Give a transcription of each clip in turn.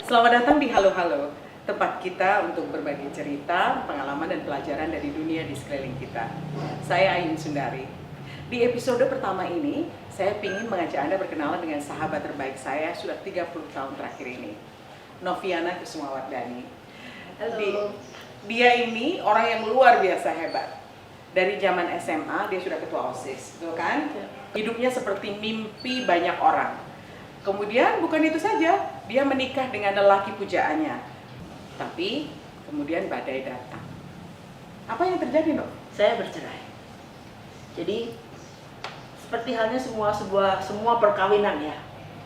Selamat datang di Halo Halo, tempat kita untuk berbagi cerita, pengalaman dan pelajaran dari dunia di sekeliling kita. Saya Ayun Sundari. Di episode pertama ini, saya ingin mengajak Anda berkenalan dengan sahabat terbaik saya sudah 30 tahun terakhir ini, Noviana Kusumawardani. Halo. Dia ini orang yang luar biasa hebat. Dari zaman SMA dia sudah ketua OSIS, betul kan? Hidupnya seperti mimpi banyak orang. Kemudian bukan itu saja, dia menikah dengan lelaki pujaannya. Tapi kemudian badai datang. Apa yang terjadi, Nok? Saya bercerai. Jadi seperti halnya semua perkawinan ya.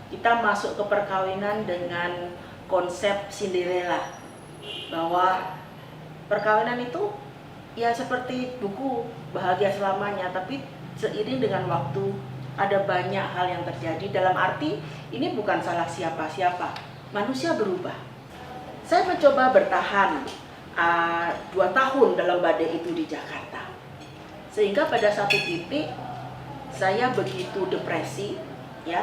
Kita masuk ke perkawinan dengan konsep Cinderella, bahwa perkawinan itu ya seperti buku Bahagia Selamanya, tapi seiring dengan waktu ada banyak hal yang terjadi. Dalam arti ini bukan salah siapa-siapa, manusia berubah. Saya mencoba bertahan 2 tahun dalam badai itu di Jakarta, sehingga pada satu titik saya begitu depresi ya,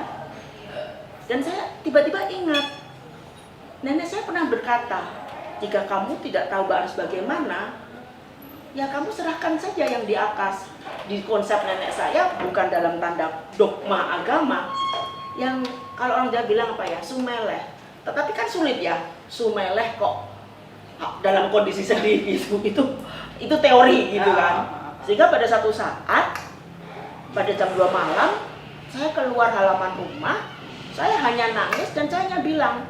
dan saya tiba-tiba ingat nenek saya pernah berkata, jika kamu tidak tahu harus bagaimana, ya kamu serahkan saja yang di atas. Di konsep nenek saya bukan dalam tanda dogma agama, yang kalau orang Jawa bilang apa ya, sumeleh. Tetapi kan sulit ya, sumeleh kok dalam kondisi sedih itu teori gitu kan. Sehingga pada satu saat pada jam 2 malam saya keluar halaman rumah, saya hanya nangis dan saya hanya bilang,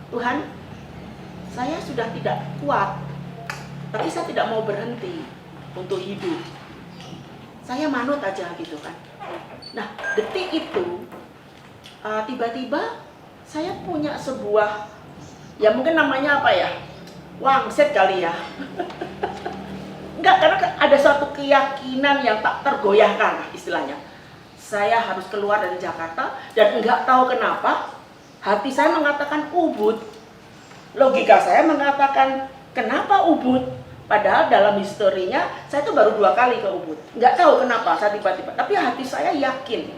Tuhan, saya sudah tidak kuat, tapi saya tidak mau berhenti untuk hidup. Saya manut aja gitu kan. Nah, detik itu tiba-tiba saya punya sebuah, ya mungkin namanya apa ya, wangsit kali ya. Enggak, karena ada suatu keyakinan yang tak tergoyahkan istilahnya. Saya harus keluar dari Jakarta dan enggak tahu kenapa hati saya mengatakan Ubud. Logika saya mengatakan kenapa Ubud? Padahal dalam historinya saya itu baru 2 kali ke Ubud. Nggak tahu kenapa saya tiba-tiba, tapi hati saya yakin.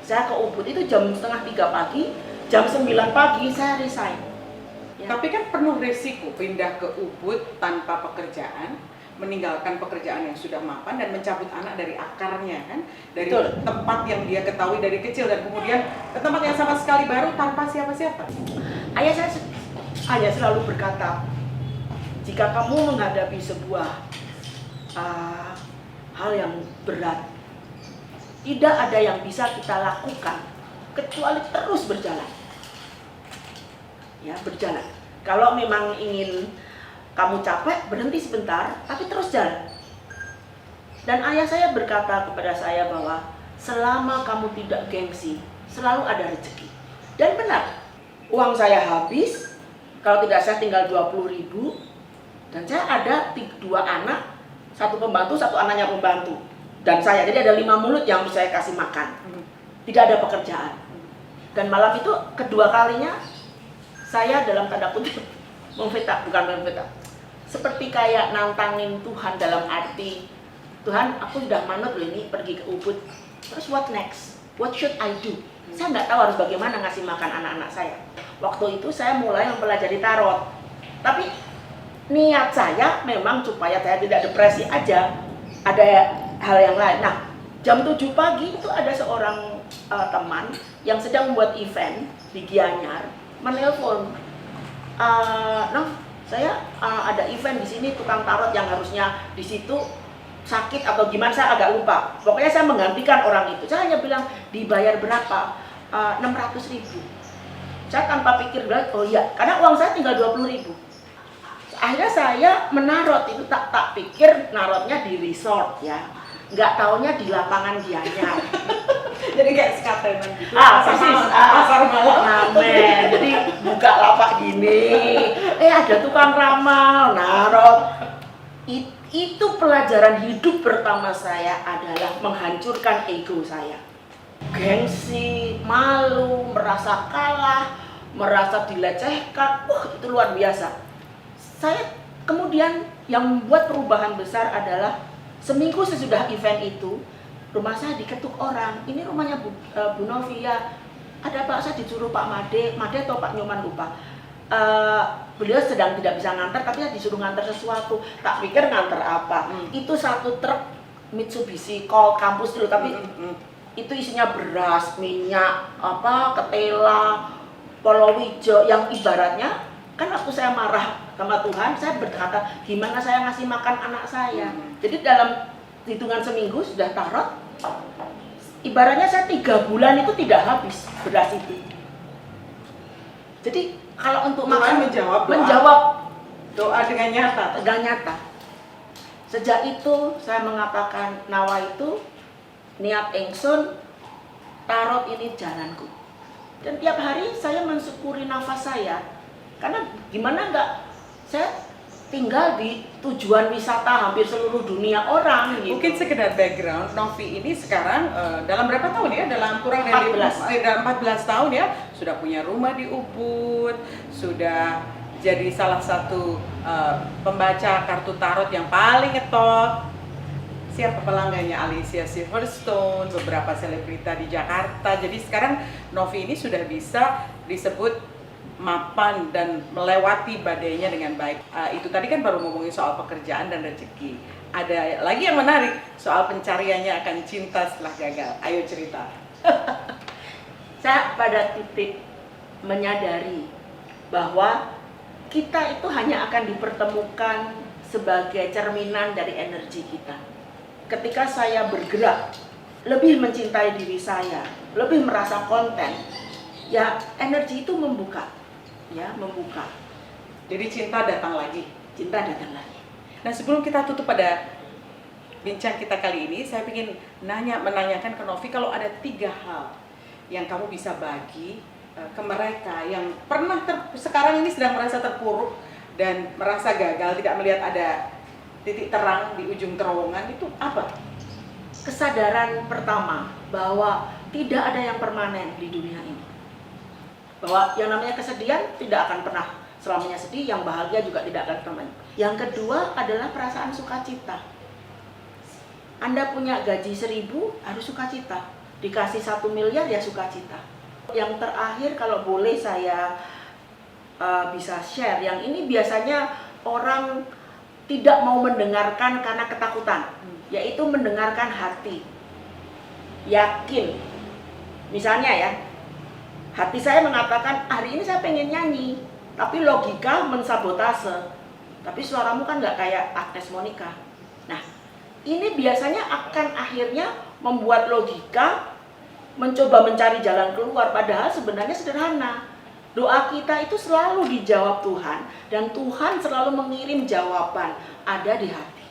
Saya ke Ubud itu jam 2:30 pagi, jam 9 pagi saya resign. Ya. Tapi kan penuh resiko pindah ke Ubud tanpa pekerjaan, meninggalkan pekerjaan yang sudah mapan dan mencabut anak dari akarnya kan, dari Betul. Tempat yang dia ketahui dari kecil dan kemudian ke tempat yang sama sekali baru tanpa siapa-siapa. Ayah selalu berkata, jika kamu menghadapi sebuah hal yang berat, tidak ada yang bisa kita lakukan kecuali terus berjalan. Ya, berjalan. Kalau memang ingin kamu capek, berhenti sebentar, tapi terus jalan. Dan ayah saya berkata kepada saya bahwa selama kamu tidak gengsi, selalu ada rezeki. Dan benar, uang saya habis, kalau tidak saya tinggal 20.000. Dan saya ada 2 anak, 1 pembantu, 1 anaknya pembantu. Dan saya, jadi ada 5 mulut yang harus saya kasih makan. Tidak ada pekerjaan. Dan malam itu kedua kalinya, saya dalam tanda kutip seperti kayak nantangin Tuhan dalam arti, Tuhan aku sudah manut loh ini pergi ke Ubud. Terus what next? What should I do? Saya nggak tahu harus bagaimana ngasih makan anak-anak saya. Waktu itu saya mulai mempelajari tarot. Tapi niat saya memang supaya saya tidak depresi aja, ada hal yang lain. Nah, jam 7 pagi itu ada seorang teman yang sedang membuat event di Gianyar, menelpon, saya ada event di sini, tukang tarot yang harusnya di situ sakit atau gimana, saya agak lupa. Pokoknya saya menggantikan orang itu. Saya hanya bilang, dibayar berapa? 600.000. Saya tanpa pikir bilang, oh iya, karena uang saya tinggal 20.000. Akhirnya saya menarot itu, tak pikir narotnya di resort ya, nggak taunya di lapangan Gianyar. Jadi kayak skatenan gitu. Persis. Pasar malam. Ngamen. Jadi buka lapak gini. Ada tukang ramal, narot. Itu pelajaran hidup pertama saya adalah menghancurkan ego saya. Gengsi, malu, merasa kalah, merasa dilecehkan. Itu luar biasa. Saya kemudian yang membuat perubahan besar adalah seminggu sesudah event itu, rumah saya diketuk orang. Ini rumahnya Bu Novia. Ada apa? Saya disuruh Pak Made atau Pak Nyoman lupa. beliau sedang tidak bisa ngantar, tapi disuruh ngantar sesuatu. Tak pikir ngantar apa. Itu satu truk Mitsubishi Colt kampus dulu, tapi itu isinya beras, minyak, ketela, polowijo, yang ibaratnya kan waktu saya marah sama Tuhan, saya berkata gimana saya ngasih makan anak saya. Jadi dalam hitungan seminggu sudah tarot, ibaratnya saya 3 bulan itu tidak habis beras itu. Jadi kalau untuk makan menjawab doa dengan nyata. Sejak itu saya mengatakan nawa itu niat ingsun, tarot ini jalanku. Dan tiap hari saya mensyukuri nafas saya. Karena gimana enggak, saya tinggal di tujuan wisata hampir seluruh dunia orang gitu. Mungkin sekedar background, Novi ini sekarang dalam berapa tahun ya? Dalam kurang dari 14 tahun ya, sudah punya rumah di Ubud, sudah jadi salah satu pembaca kartu tarot yang paling ngetop. Siapa pelanggannya? Alicia Silverstone, beberapa selebrita di Jakarta. Jadi sekarang Novi ini sudah bisa disebut mapan dan melewati badainya dengan baik. Itu tadi kan baru ngomongin soal pekerjaan dan rezeki. Ada lagi yang menarik soal pencariannya akan cinta setelah gagal. Ayo cerita. Saya pada titik menyadari bahwa kita itu hanya akan dipertemukan sebagai cerminan dari energi kita. Ketika saya bergerak, lebih mencintai diri saya, lebih merasa konten, ya energi itu membuka. Jadi cinta datang lagi. Nah, sebelum kita tutup pada bincang kita kali ini, saya ingin menanyakan ke Novi, kalau ada 3 hal yang kamu bisa bagi ke mereka yang pernah sekarang ini sedang merasa terpuruk dan merasa gagal, tidak melihat ada titik terang di ujung terowongan, itu apa? Kesadaran pertama bahwa tidak ada yang permanen di dunia ini. Bahwa yang namanya kesedihan tidak akan pernah selamanya sedih, yang bahagia juga tidak akan permanen. Yang kedua adalah perasaan sukacita. Anda punya gaji 1.000 harus sukacita, dikasih 1 miliar ya sukacita. Yang terakhir kalau boleh saya bisa share, yang ini biasanya orang tidak mau mendengarkan karena ketakutan, yaitu mendengarkan hati. Yakin, misalnya ya, hati saya mengatakan hari ini saya pengen nyanyi, tapi logika mensabotase. Tapi suaramu kan nggak kayak Agnes Monica. Nah, ini biasanya akan akhirnya membuat logika mencoba mencari jalan keluar, padahal sebenarnya sederhana. Doa kita itu selalu dijawab Tuhan, dan Tuhan selalu mengirim jawaban, ada di hati.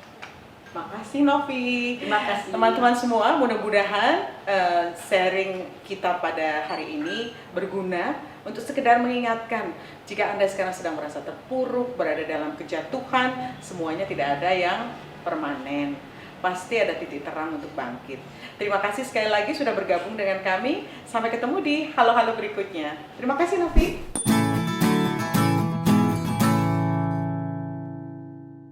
Makasih Novi. Terima kasih. Teman-teman semua, mudah-mudahan sharing kita pada hari ini berguna untuk sekedar mengingatkan, jika Anda sekarang sedang merasa terpuruk, berada dalam kejatuhan, semuanya tidak ada yang permanen. Pasti ada titik terang untuk bangkit. Terima kasih sekali lagi sudah bergabung dengan kami. Sampai ketemu di halo-halo berikutnya. Terima kasih Novi.